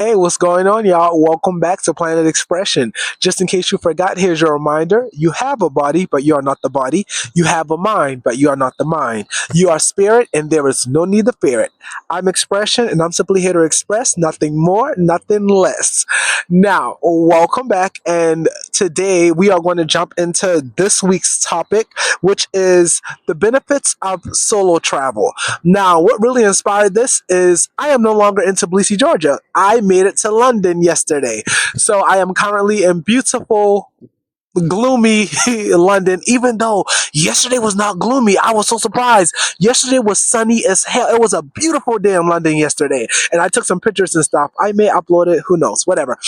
Hey, what's going on, y'all? Welcome back to Planet Expression. Just in case you forgot, here's your reminder. You have a body, but you are not the body. You have a mind, but you are not the mind. You are spirit, and there is no need to fear it. I'm Expression, and I'm simply here to express nothing more, nothing less. Now, welcome back, and today we are going to jump into this week's topic, which is the benefits of solo travel. Now, what really inspired this is I am no longer in Tbilisi, Georgia. I made it to London yesterday. So I am currently in beautiful, gloomy London, even though yesterday was not gloomy. I was so surprised. Yesterday was sunny as hell. It was a beautiful day in London yesterday. And I took some pictures and stuff. I may upload it. Who knows? Whatever.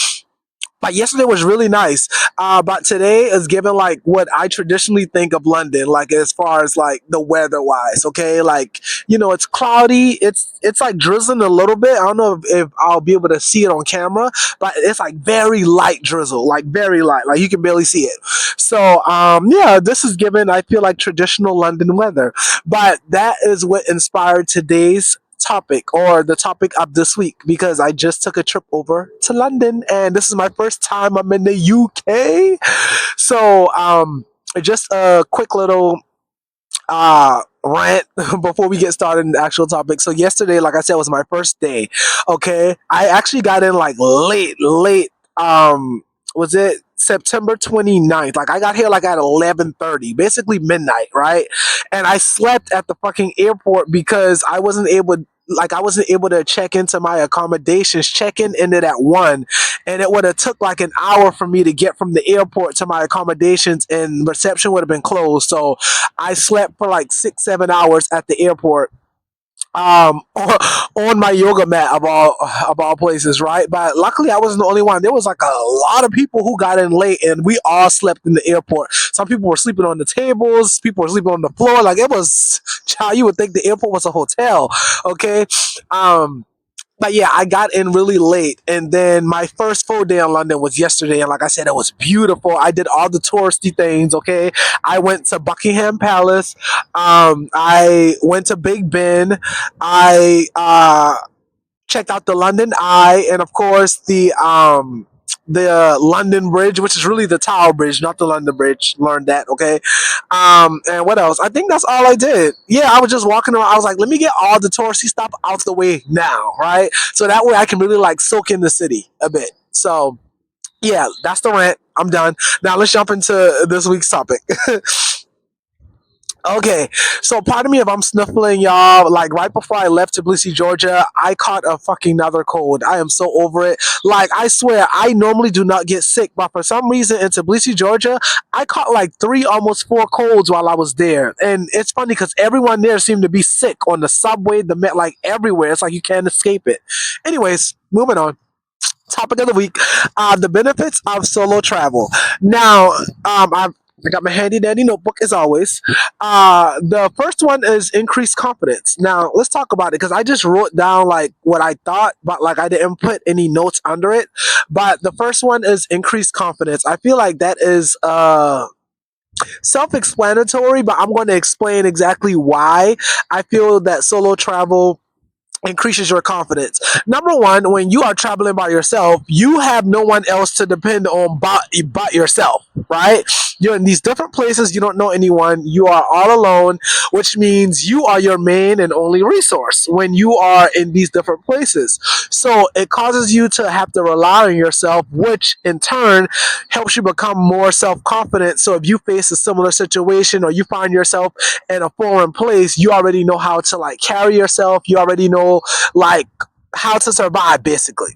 But yesterday was really nice. But today is given like what I traditionally think of London, like as far as like the weather wise. Okay, like it's cloudy. It's like drizzling a little bit. I don't know if I'll be able to see it on camera, but it's like very light drizzle, like very light, like you can barely see it. So yeah, this is given. I feel like traditional London weather, but that is what inspired today's topic or the topic of this week because I just took a trip over to London and this is my first time I'm in the UK. So just a quick little rant before we get started in the actual topic. So yesterday, like I said, was my first day. Okay. I actually got in like late was it September 29th? Like I got here like at 11:30, basically midnight, right? And I slept at the fucking airport because I wasn't able to check into my accommodations. Check-in ended at 1, and it would have took like an hour for me to get from the airport to my accommodations, and reception would have been closed. So I slept for like 6 7 hours at the airport on my yoga mat of all places, right? But luckily I wasn't the only one. There was like a lot of people who got in late and we all slept in the airport. Some people were sleeping on the tables, people were sleeping on the floor. Like it was child, you would think the airport was a hotel. Okay. Um but yeah, I got in really late, and then my first full day in London was yesterday, and like I said, it was beautiful. I did all the touristy things. Okay, I went to Buckingham Palace. I went to Big Ben. I checked out the London Eye, and of course the London Bridge, which is really the Tower Bridge, not the London Bridge. Learned that, okay? And what else? I think that's all I did. Yeah, I was just walking around. I was like, let me get all the touristy stuff out the way now, right? So that way I can really like soak in the city a bit. So yeah, that's the rant. I'm done. Now let's jump into this week's topic. Okay, so pardon me if I'm sniffling, y'all. Like right before I left Tbilisi, Georgia, I caught a fucking another cold. I am so over it. Like I swear, I normally do not get sick, but for some reason in Tbilisi, Georgia, I caught like three, almost four colds while I was there. And it's funny because everyone there seemed to be sick on the subway, the met, like everywhere. It's like you can't escape it. Anyways, moving on. Topic of the week: the benefits of solo travel. Now, I got my handy dandy notebook as always. The first one is increased confidence. Now, let's talk about it because I just wrote down like what I thought, but like I didn't put any notes under it. But the first one is increased confidence. I feel like that is self-explanatory, but I'm going to explain exactly why I feel that solo travel increases your confidence. Number one, when you are traveling by yourself, you have no one else to depend on but yourself, right? You're in these different places, you don't know anyone, you are all alone, which means you are your main and only resource when you are in these different places. So it causes you to have to rely on yourself, which in turn helps you become more self confident. So if you face a similar situation or you find yourself in a foreign place, you already know how to like carry yourself. You already know like how to survive, basically.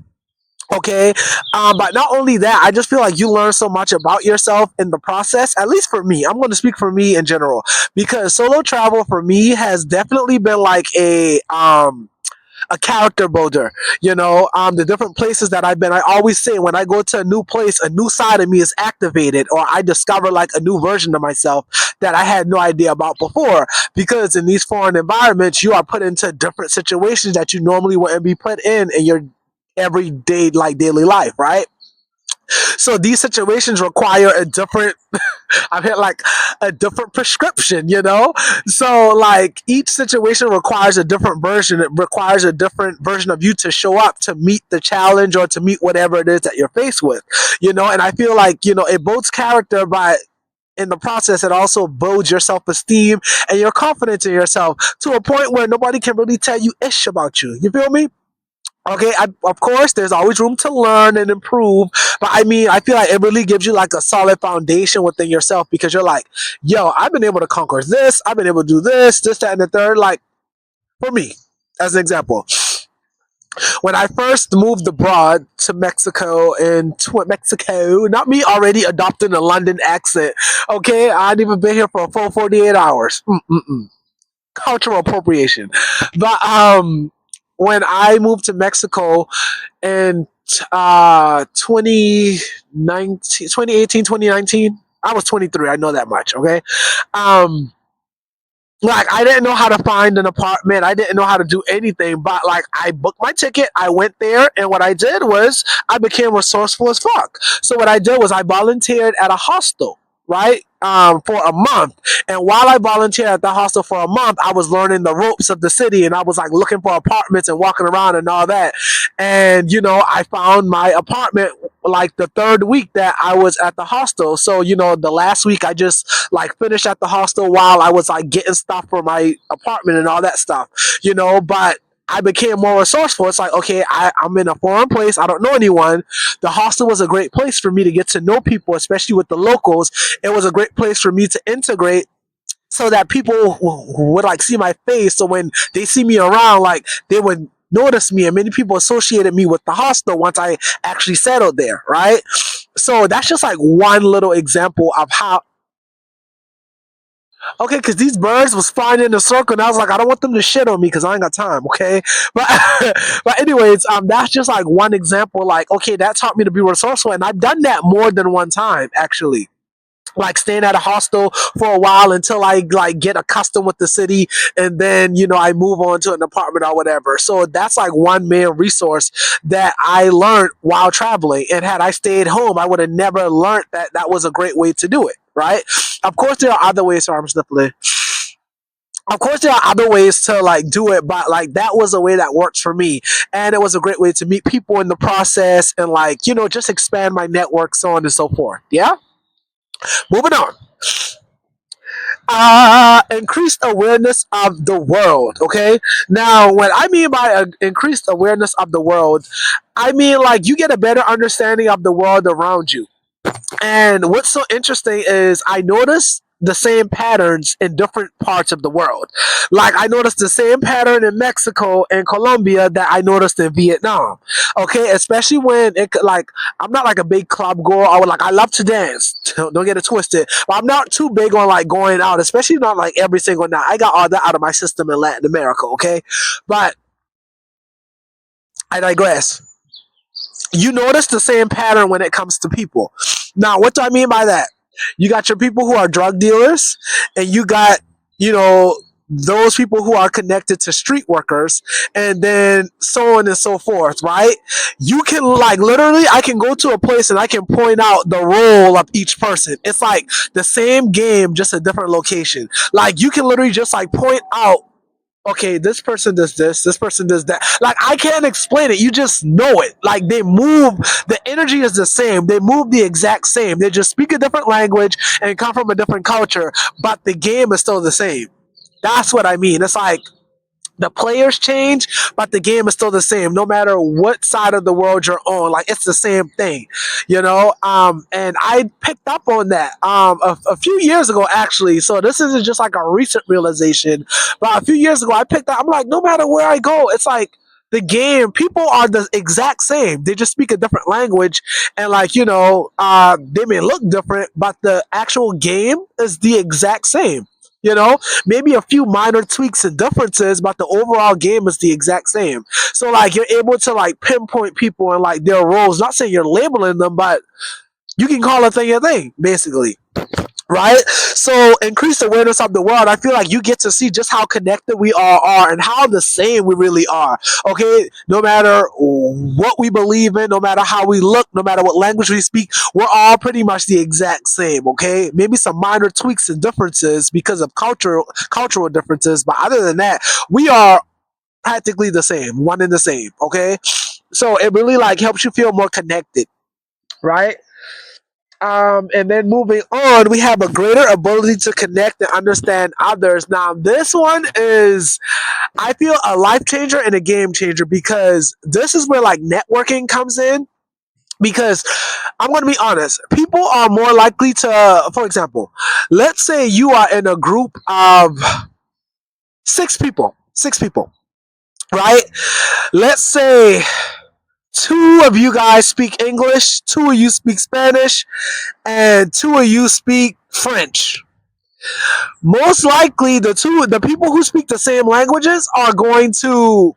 Okay, but not only that, I just feel like you learn so much about yourself in the process. At least for me, I'm going to speak for me in general because solo travel for me has definitely been like a character builder. The different places that I've been, I always say when I go to a new place, a new side of me is activated, or I discover like a new version of myself that I had no idea about before. Because in these foreign environments, you are put into different situations that you normally wouldn't be put in your everyday, like daily life, right? So these situations require a different I've hit like a different prescription, you know? So like each situation requires a different version. It requires a different version of you to show up to meet the challenge or to meet whatever it is that you're faced with, you know? And I feel like, you know, it builds character by in the process, it also builds your self esteem and your confidence in yourself to a point where nobody can really tell you ish about you. You feel me? Okay, of course, there's always room to learn and improve, but I mean, I feel like it really gives you like a solid foundation within yourself because you're like, yo, I've been able to conquer this, I've been able to do this, that, and the third. Like, for me, as an example, when I first moved abroad to Mexico Mexico, not me already adopting a London accent, okay, I hadn't even been here for a full 48 hours. Mm-mm-mm. Cultural appropriation. But when I moved to Mexico, in 2019, 2018, 2019. I was 23. I know that much. Okay. Um, like I didn't know how to find an apartment. I didn't know how to do anything, but like I booked my ticket, I went there, and what I did was I became resourceful as fuck. So what I did was I volunteered at a hostel, right? For a month. And while I volunteered at the hostel for a month, I was learning the ropes of the city and I was like looking for apartments and walking around and all that. And you know, I found my apartment like the third week that I was at the hostel. So, you know, the last week I just like finished at the hostel while I was like getting stuff for my apartment and all that stuff, you know, but I became more resourceful. It's like, okay, I'm in a foreign place. I don't know anyone. The hostel was a great place for me to get to know people, especially with the locals. It was a great place for me to integrate so that people would like see my face. So when they see me around, like they would notice me. And many people associated me with the hostel once I actually settled there, right? So that's just like one little example of how. Okay, because these birds was flying in a circle, and I was like, I don't want them to shit on me because I ain't got time. Okay, but but anyways, that's just like one example. Like, okay, that taught me to be resourceful, and I've done that more than one time actually, like staying at a hostel for a while until I like get accustomed with the city, and then you know I move on to an apartment or whatever. So that's like one main resource that I learned while traveling. And had I stayed home, I would have never learned that that was a great way to do it. Right? Of course, there are other ways. Sorry, I'm sniffling. Of course, there are other ways to like do it, but like that was a way that works for me, and it was a great way to meet people in the process, and like you know just expand my network, so on and so forth. Yeah. Moving on. Increased awareness of the world. Okay, now what I mean by increased awareness of the world, I mean like you get a better understanding of the world around you. And what's so interesting is I notice the same patterns in different parts of the world. Like I noticed the same pattern in Mexico and Colombia that I noticed in Vietnam. Okay, especially when it like I'm not like a big club goer. I would like I love to dance. Don't get it twisted. But I'm not too big on like going out, especially not like every single night. I got all that out of my system in Latin America. Okay, but I digress. You notice the same pattern when it comes to people. Now, what do I mean by that? You got your people who are drug dealers, and you got, you know, those people who are connected to street workers, and then so on and so forth, right? You can, like, literally, I can go to a place and I can point out the role of each person. It's like the same game, just a different location. Like, you can literally just, like, point out okay, this person does this person does that. Like I can't explain it. You just know it. Like they move, the energy is the same. They move the exact same. They just speak a different language and come from a different culture, but the game is still the same. That's what I mean. It's like the players change, but the game is still the same, no matter what side of the world you're on. Like it's the same thing, you know. And I picked up on that a few years ago, actually. So this isn't just like a recent realization, but a few years ago, I picked up. I'm like, no matter where I go, it's like the game. People are the exact same. They just speak a different language, and like you know, they may look different, but the actual game is the exact same. You know, maybe a few minor tweaks and differences, but the overall game is the exact same. So like you're able to like pinpoint people and like their roles. Not saying you're labeling them, but you can call a thing, basically. right? So increased awareness of the world. I feel like you get to see just how connected we all are and how the same we really are. Okay, no matter what we believe in, no matter how we look, no matter what language we speak, we're all pretty much the exact same. Okay, maybe some minor tweaks and differences because of cultural differences, but other than that, we are practically the same, one and the same. Okay, so it really like helps you feel more connected, right? And then moving on, we have a greater ability to connect and understand others. Now, this one is, I feel, a life changer and a game changer because this is where like networking comes in. Because I'm going to be honest, people are more likely to, for example, let's say you are in a group of six people, right? Let's say two of you guys speak English, two of you speak Spanish, and two of you speak French. Most likely the people who speak the same languages are going to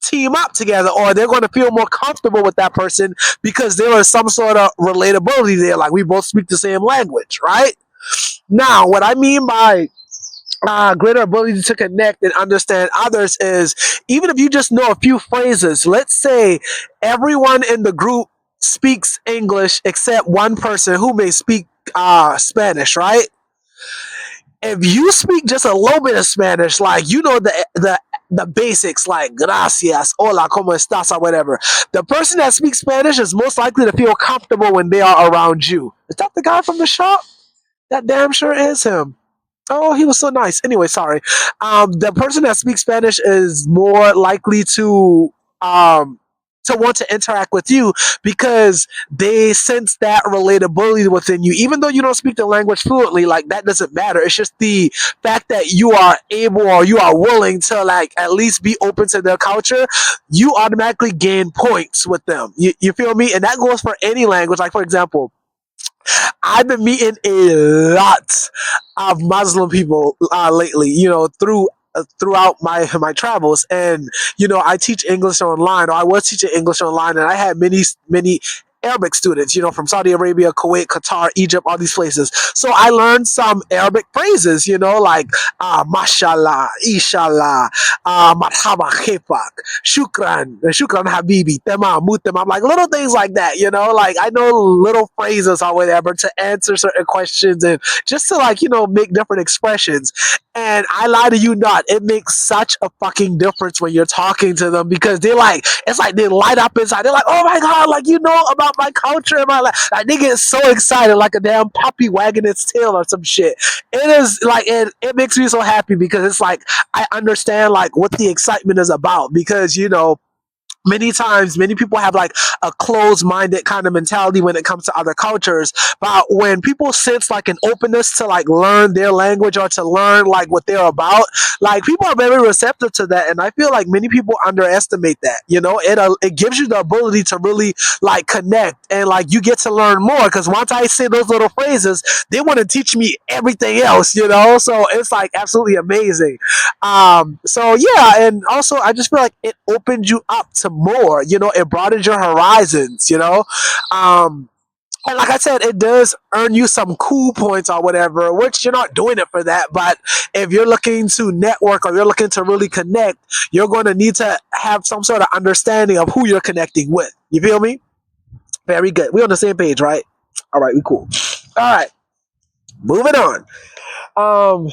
team up together, or they're going to feel more comfortable with that person because there is some sort of relatability there, like we both speak the same language, right? Now what I mean by greater ability to connect and understand others is, even if you just know a few phrases, let's say everyone in the group speaks English except one person who may speak Spanish, right? If you speak just a little bit of Spanish, like you know the basics like gracias, hola, como estás, or whatever, the person that speaks Spanish is most likely to feel comfortable when they are around you. Is that the guy from the shop? That damn sure is him. Oh, he was so nice. Anyway, sorry. The person that speaks Spanish is more likely to want to interact with you because they sense that relatability within you. Even though you don't speak the language fluently, like that doesn't matter. It's just the fact that you are able or you are willing to like at least be open to their culture. You automatically gain points with them. You feel me? And that goes for any language. Like for example, I've been meeting a lot of Muslim people lately, you know, throughout my travels, and you know, I teach English online, or I was teaching English online, and I had many Arabic students, you know, from Saudi Arabia, Kuwait, Qatar, Egypt, all these places. So I learned some Arabic phrases, you know, like mashallah, inshallah, marhaba khifak, shukran habibi, tamam, mutamam, like little things like that, you know, like I know little phrases or whatever to answer certain questions and just to like, you know, make different expressions. And I lie to you not, it makes such a fucking difference when you're talking to them because they're like, it's like they light up inside. They're like, oh my god, like you know about my culture and my life. Like they get so excited, like a damn puppy wagging its tail or some shit. It is like it makes me so happy because it's like I understand like what the excitement is about because you know many times many people have like a closed-minded kind of mentality when it comes to other cultures, but when people sense like an openness to like learn their language or to learn like what they're about, like people are very receptive to that, and I feel like many people underestimate that, you know. It gives you the ability to really like connect, and like you get to learn more because once I say those little phrases, they want to teach me everything else, you know. So it's like absolutely amazing. So yeah, and also I just feel like it opened you up to more. You know, it broadens your horizons. You know, um, and like I said, it does earn you some cool points or whatever, which you're not doing it for that. But if you're looking to network or you're looking to really connect, you're going to need to have some sort of understanding of who you're connecting with. You feel me? Very good. We're on the same page, right? All right, we cool. All right, moving on. Um,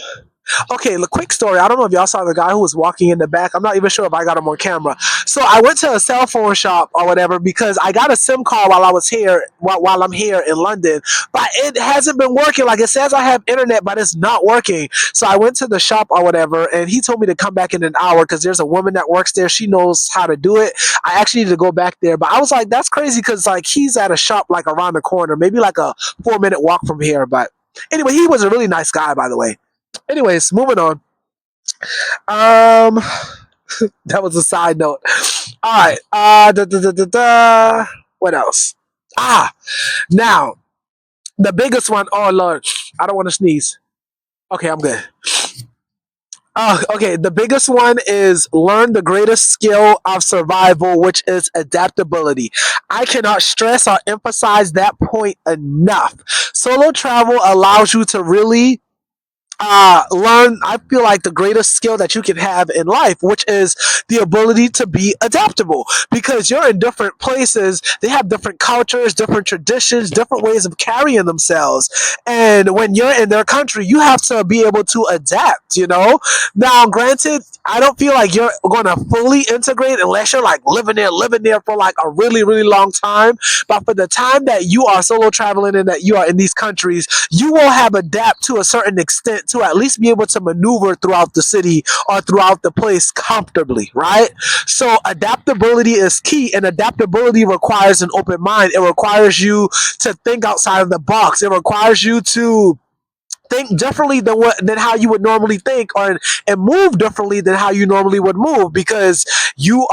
Okay, the quick story. I don't know if y'all saw the guy who was walking in the back. I'm not even sure if I got him on camera. So I went to a cell phone shop or whatever because I got a SIM card while I was here, while I'm here in London, but it hasn't been working. Like it says I have internet, but it's not working. So I went to the shop or whatever, and he told me to come back in an hour because there's a woman that works there. She knows how to do it. I actually need to go back there, but I was like, that's crazy because like he's at a shop like around the corner, maybe like a 4 minute walk from here. But anyway, he was a really nice guy, by the way. Anyways, moving on. Um, that was a side note. All right. What else? Ah, now the biggest one. Oh Lord, I don't want to sneeze. Okay, I'm good. Oh, okay. The biggest one is learn the greatest skill of survival, which is adaptability. I cannot stress or emphasize that point enough. Solo travel allows you to really learn, I feel like, the greatest skill that you can have in life, which is the ability to be adaptable, because you're in different places. They have different cultures, different traditions, different ways of carrying themselves, and when you're in their country, you have to be able to adapt, now granted, I don't feel like you're going to fully integrate unless you're like living there for like a really really long time. But for the time that you are solo traveling and that you are in these countries, you will have adapt to a certain extent to at least be able to maneuver throughout the city or throughout the place comfortably, right? So adaptability is key, and adaptability requires an open mind. It requires you to think outside of the box. It requires you to think differently than how you would normally think, or and move differently than how you normally would move, because your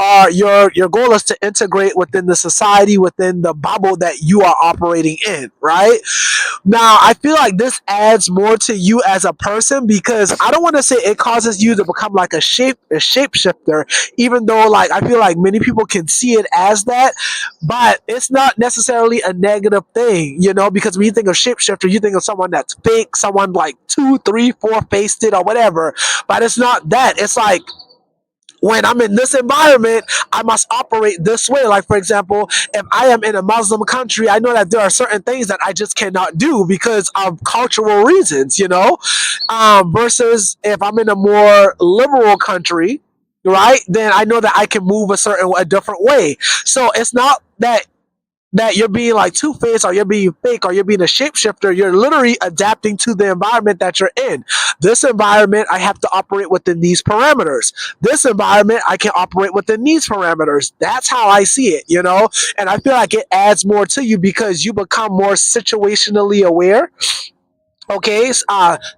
goal is to integrate within the society, within the bubble that you are operating in, right? Now, I feel like this adds more to you as a person, because I don't want to say it causes you to become like a shapeshifter, even though like I feel like many people can see it as that, but it's not necessarily a negative thing, because when you think of shapeshifter, you think of someone that's fake, someone like two, three, four faced it or whatever. But it's not that. It's like when I'm in this environment, I must operate this way. Like, for example, if I am in a Muslim country, I know that there are certain things that I just cannot do because of cultural reasons, versus if I'm in a more liberal country, right, then I know that I can move a different way. So it's not that you're being like two faced or you're being fake or you're being a shapeshifter. You're literally adapting to the environment that you're in. This environment, I have to operate within these parameters. This environment, I can operate within these parameters. That's how I see it. And I feel like it adds more to you because you become more situationally aware. Okay,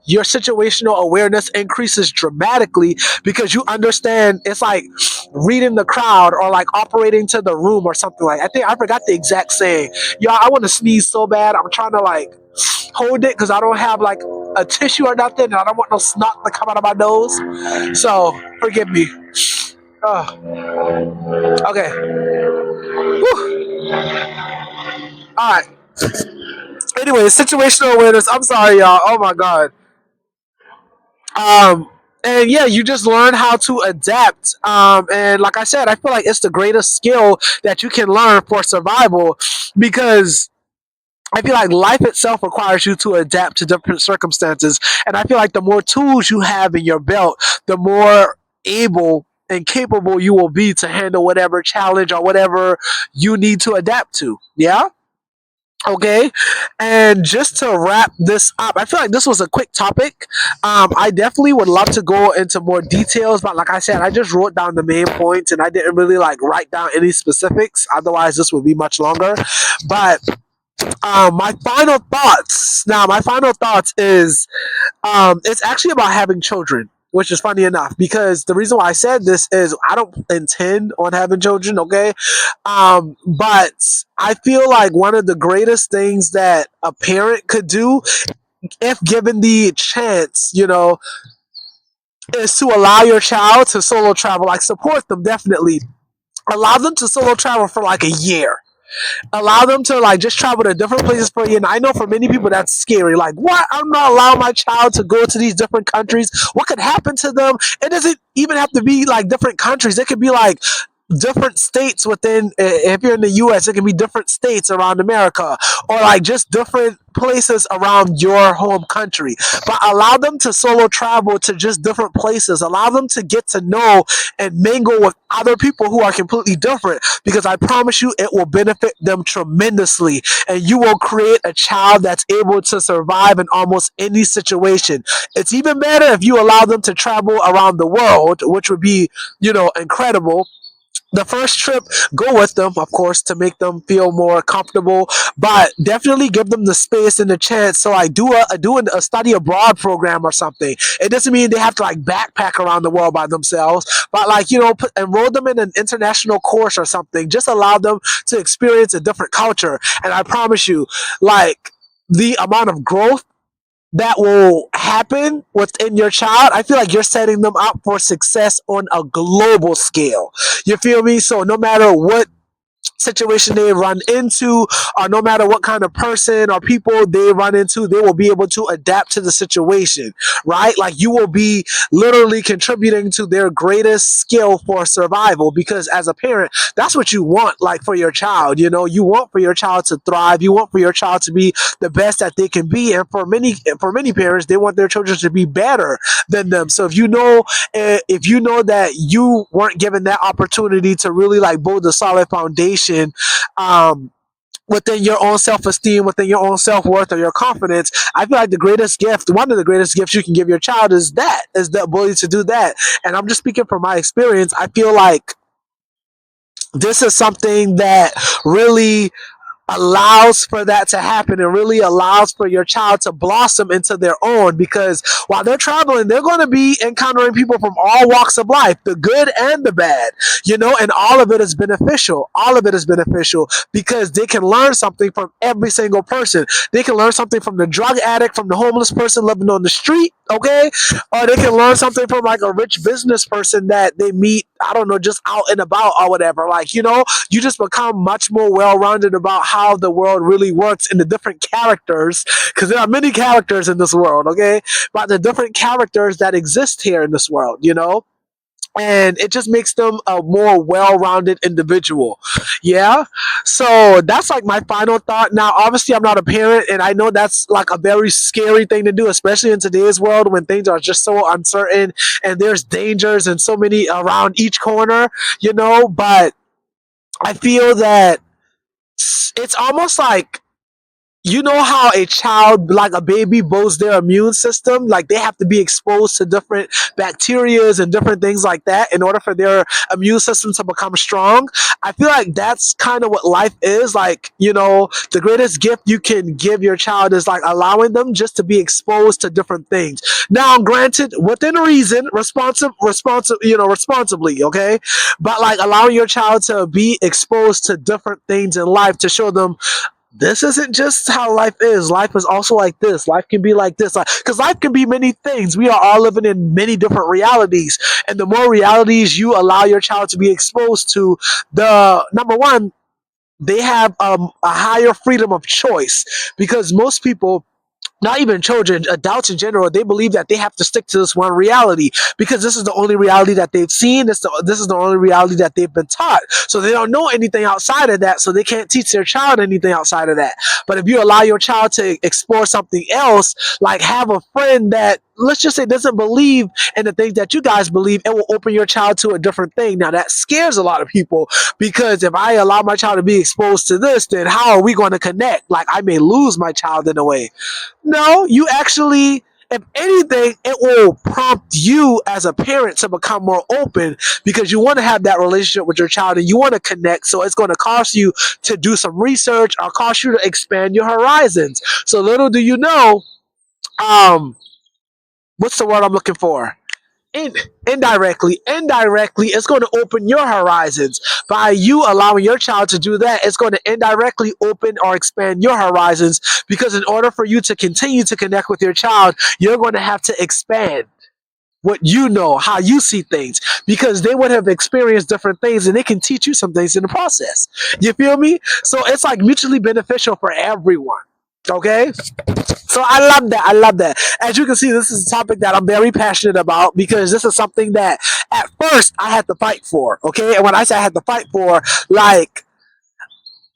your situational awareness increases dramatically because you understand. It's like reading the crowd or like operating to the room or something. Like, I think I forgot the exact saying. Y'all, I want to sneeze so bad. I'm trying to like hold it because I don't have like a tissue or nothing, and I don't want no snot to come out of my nose. So forgive me. Okay. Whew. All right. Anyway, situational awareness. I'm sorry, y'all. Oh my god. Um, and yeah, you just learn how to adapt. And like I said, I feel like it's the greatest skill that you can learn for survival, because I feel like life itself requires you to adapt to different circumstances. And I feel like the more tools you have in your belt, the more able and capable you will be to handle whatever challenge or whatever you need to adapt to. Yeah? Okay, and just to wrap this up, I feel like this was a quick topic. I definitely would love to go into more details, but like I said, I just wrote down the main points and I didn't really like write down any specifics. Otherwise, this would be much longer. But my final thoughts is it's actually about having children, which is funny enough because the reason why I said this is I don't intend on having children, okay? But I feel like one of the greatest things that a parent could do, if given the chance, is to allow your child to solo travel. Like, support them definitely. Allow them to solo travel for like a year, allow them to like just travel to different places for a year. And I know for many people that's scary. Like, what? I'm not allowing my child to go to these different countries. What could happen to them? It doesn't even have to be like different countries. It could be like different states within. If you're in the U.S., it can be different states around America, or like just different places around your home country. But allow them to solo travel to just different places. Allow them to get to know and mingle with other people who are completely different, because I promise you it will benefit them tremendously, and you will create a child that's able to survive in almost any situation. It's even better if you allow them to travel around the world, which would be, incredible. The first trip, go with them, of course, to make them feel more comfortable, but definitely give them the space and the chance. So I do a study abroad program or something. It doesn't mean they have to like backpack around the world by themselves, but like, enroll them in an international course or something. Just allow them to experience a different culture, and I promise you, like, the amount of growth that will happen within your child, I feel like you're setting them up for success on a global scale. You feel me? So no matter what situation they run into, or no matter what kind of person or people they run into, they will be able to adapt to the situation, right? Like you will be literally contributing to their greatest skill for survival, because as a parent, that's what you want, like for your child. You want for your child to thrive, you want for your child to be the best that they can be, and for many parents, they want their children to be better than them. So if you know that you weren't given that opportunity to really like build a solid foundation, um, within your own self-esteem, within your own self-worth or your confidence, I feel like the greatest gift, one of the greatest gifts you can give your child is the ability to do that. And I'm just speaking from my experience. I feel like this is something that really allows for that to happen, and really allows for your child to blossom into their own, because while they're traveling, they're going to be encountering people from all walks of life, the good and the bad, and all of it is beneficial. All of it is beneficial because they can learn something from every single person. They can learn something from the drug addict, from the homeless person living on the street, okay? Or they can learn something from like a rich business person that they meet, I don't know, just out and about or whatever. Like, you just become much more well-rounded about how the world really works in the different characters, because there are many characters in this world, okay? But the different characters that exist here in this world, and it just makes them a more well-rounded individual. Yeah. So that's like my final thought. Now obviously I'm not a parent, and I know that's like a very scary thing to do, especially in today's world when things are just so uncertain and there's dangers and so many around each corner, but I feel that it's almost like, how a child, like a baby, builds their immune system. Like they have to be exposed to different bacterias and different things like that in order for their immune system to become strong. I feel like that's kind of what life is like. The greatest gift you can give your child is like allowing them just to be exposed to different things. Now, granted, within reason, responsibly, okay, but like allowing your child to be exposed to different things in life to show them this isn't just how life is. Life is also like this. Life can be like this. Because life can be many things. We are all living in many different realities. And the more realities you allow your child to be exposed to, the number one, they have a higher freedom of choice. Because most people, not even children, adults in general, they believe that they have to stick to this one reality because this is the only reality that they've seen. This is the only reality that they've been taught. So they don't know anything outside of that. So they can't teach their child anything outside of that. But if you allow your child to explore something else, like have a friend that, let's just say, doesn't believe in the things that you guys believe, it will open your child to a different thing. Now that scares a lot of people, because if I allow my child to be exposed to this, then how are we going to connect? Like I may lose my child in a way. No, you actually, if anything, it will prompt you as a parent to become more open, because you want to have that relationship with your child and you want to connect. So it's going to cost you to do some research or cost you to expand your horizons. So little do you know, um, what's the word I'm looking for? in, indirectly, it's going to open your horizons. By you allowing your child to do that, it's going to indirectly open or expand your horizons, because in order for you to continue to connect with your child, you're going to have to expand what you know, how you see things, because they would have experienced different things and they can teach you some things in the process. You feel me? So it's like mutually beneficial for everyone. Okay? So I love that. I love that. As you can see, this is a topic that I'm very passionate about, because this is something that at first I had to fight for. Okay. And when I say I had to fight for, like,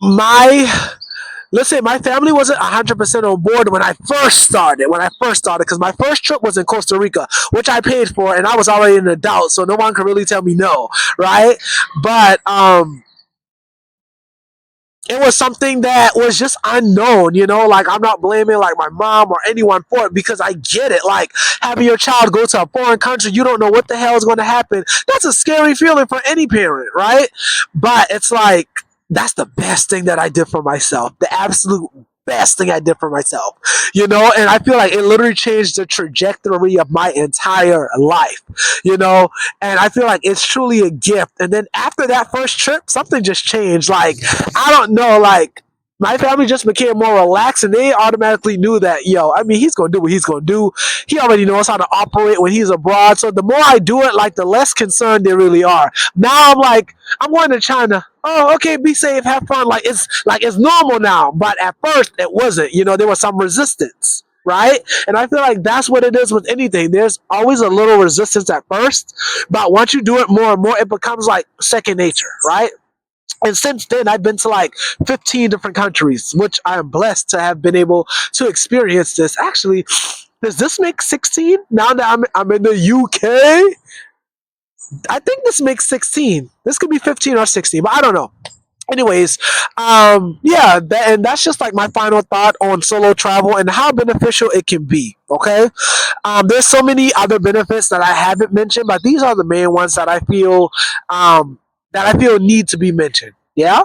my, let's say my family wasn't 100% on board when I first started. Because my first trip was in Costa Rica, which I paid for, and I was already an adult. So no one could really tell me no. Right. But, it was something that was just unknown, like I'm not blaming like my mom or anyone for it, because I get it. Like having your child go to a foreign country, you don't know what the hell is going to happen. That's a scary feeling for any parent, right? But it's like, that's the best thing that I did for myself. The absolute best thing I did for myself, and I feel like it literally changed the trajectory of my entire life, and I feel like it's truly a gift. And then after that first trip, something just changed. Like, I don't know, like, My family just became more relaxed, and they automatically knew that, yo, I mean, he's gonna do what he's gonna do. He already knows how to operate when he's abroad. So the more I do it, like the less concerned they really are. Now I'm like, I'm going to China. Oh, okay, be safe, have fun. Like it's normal now. But at first it wasn't. There was some resistance. Right? And I feel like that's what it is with anything. There's always a little resistance at first, but once you do it more and more, it becomes like second nature, right? And since then, I've been to like 15 different countries, which I am blessed to have been able to experience this. Actually, does this make 16? Now that I'm in the UK, I think this makes 16. This could be 15 or 16, but I don't know. Anyways, yeah, and that's just like my final thought on solo travel and how beneficial it can be. Okay, there's so many other benefits that I haven't mentioned, but these are the main ones that I feel need to be mentioned. Yeah.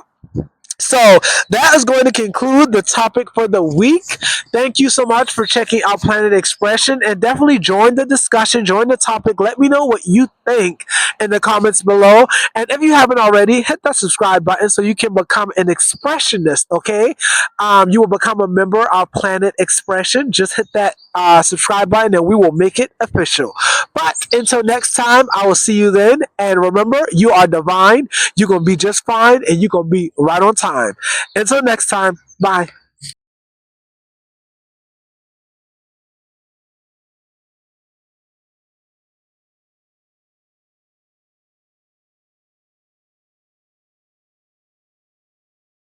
So that is going to conclude the topic for the week. Thank you so much for checking out Planet Expression, and definitely join the discussion, join the topic. Let me know what you think in the comments below. And if you haven't already, hit that subscribe button so you can become an expressionist. Okay, you will become a member of Planet Expression. Just hit that subscribe button, and we will make it official. But until next time, I will see you then. And remember, you are divine. You're gonna be just fine, and you're gonna be right on time. Until next time, bye.